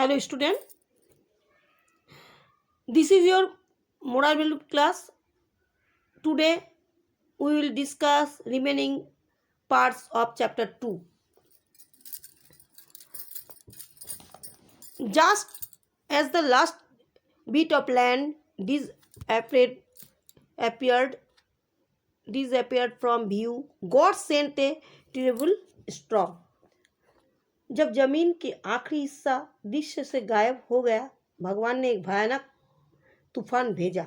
Hello student, this is your moral value class. Today we will discuss remaining parts of chapter 2. Just as the last bit of land appeared disappeared from view, God sent a terrible storm. जब जमीन के आखिरी हिस्सा दृश्य से गायब हो गया, भगवान ने एक भयानक तूफान भेजा.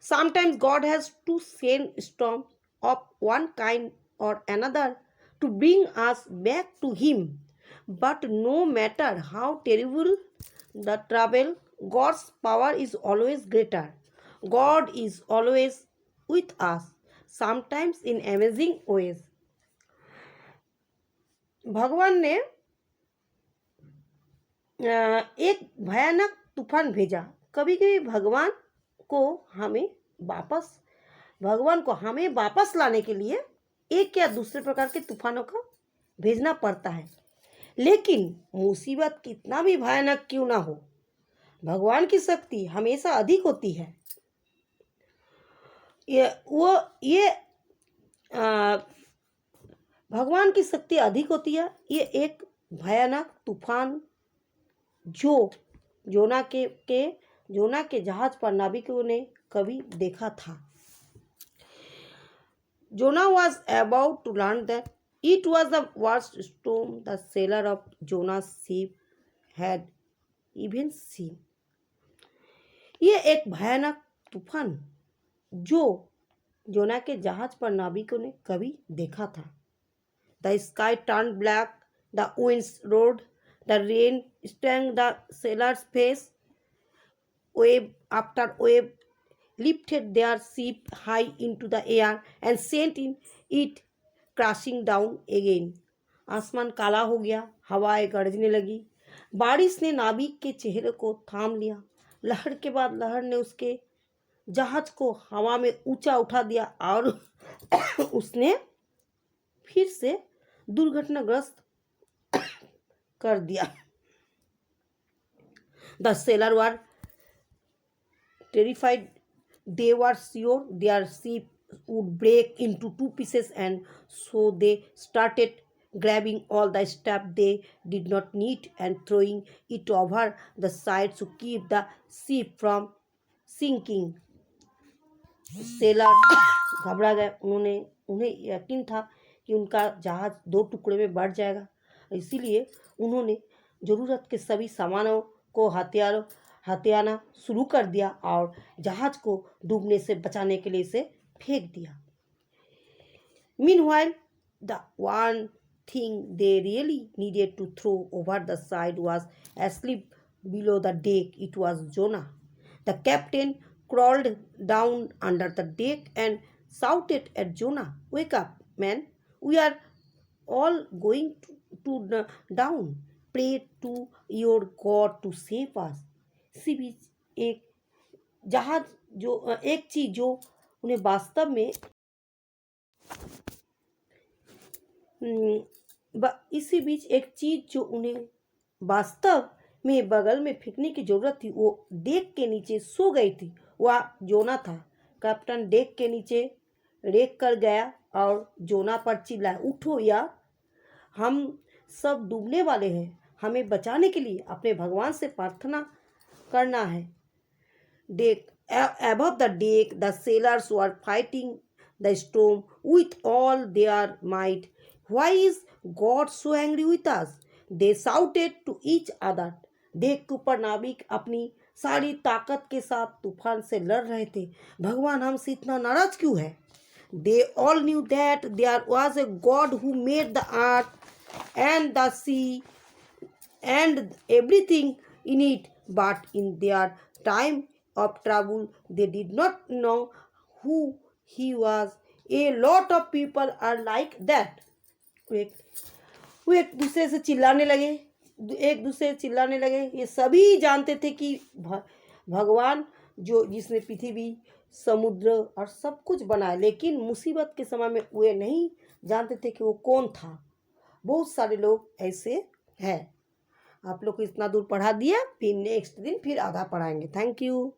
Sometimes God has to send storms of one kind or another to bring us back to Him. But no matter how terrible the trouble, God's power is always greater. God is always with us, sometimes in amazing ways. भगवान ने एक भयानक तूफान भेजा. कभी कभी भगवान को हमें वापस लाने के लिए एक या दूसरे प्रकार के तूफानों का भेजना पड़ता है. लेकिन मुसीबत कितना भी भयानक क्यों ना हो, भगवान की शक्ति हमेशा अधिक होती है. भगवान की शक्ति अधिक होती है. ये एक भयानक तूफान जो जोना के जहाज पर नाविकों ने कभी देखा था. Jonah was about to learn that it was the worst storm the sailor of Jonah's ship had even seen. ये एक भयानक तूफान जो जोना के जहाज पर नाविकों ने कभी देखा था. The sky turned black, the winds roared, the rain stung the sailor's face. Wave after wave lifted their ship high into the air and sent it crashing down again. आसमान काला हो गया, हवाएं गरजने लगी. बारिश ने नाविक के चेहरे को थाम लिया. लहर के बाद लहर ने उसके जहाज को हवा में ऊंचा उठा दिया और उसने फिर से दुर्घटनाग्रस्त कर दिया. The sailors were terrified. They were sure their ship would break into two pieces, and so they started grabbing all the stuff they did not need and throwing it over the side to keep the ship from sinking. Seller घबरा गए. उन्हें यकीन था कि उनका जहाज दो टुकड़े में बढ़ जाएगा. इसीलिए उन्होंने ज़रूरत के सभी सामानों को हथियाना शुरू कर दिया और जहाज को डूबने से बचाने के लिए इसे फेंक दिया. Meanwhile, the one thing they really needed to throw over the side was asleep below the deck. It was Jonah. The captain crawled down under the deck and shouted at Jonah, "Wake up, man! We are all going to drown. Pray to your God to save us." इसी बीच एक चीज जो उन्हें वास्तव में बगल में फेंकने की जरूरत थी, वो डेक के नीचे सो गई थी. वह जोना था. कैप्टन डेक के नीचे रेक कर गया और जोना पर चिल्लाया, "उठो यार, हम सब डूबने वाले हैं. हमें बचाने के लिए अपने भगवान से प्रार्थना करना है." Above the deck, the sailors were fighting the storm with all their might. "Why is God so angry with us?" they shouted to each other. Deck के ऊपर नाविक अपनी सारी ताकत के साथ तूफान से लड़ रहे थे. भगवान हमसे इतना नाराज क्यों है? They all knew that there was a God who made the earth and the sea and everything in it, but in their time of trouble they did not know who He was. A lot of people are like that. वो एक दूसरे से चिल्लाने लगे. ये सभी जानते थे कि भगवान जिसने पृथ्वी, समुद्र और सब कुछ बनाया, लेकिन मुसीबत के समय में वे नहीं जानते थे कि वो कौन था. बहुत सारे लोग ऐसे हैं. आप लोग को इतना दूर पढ़ा दिया, फिर नेक्स्ट दिन फिर आधा पढ़ाएंगे। Thank you.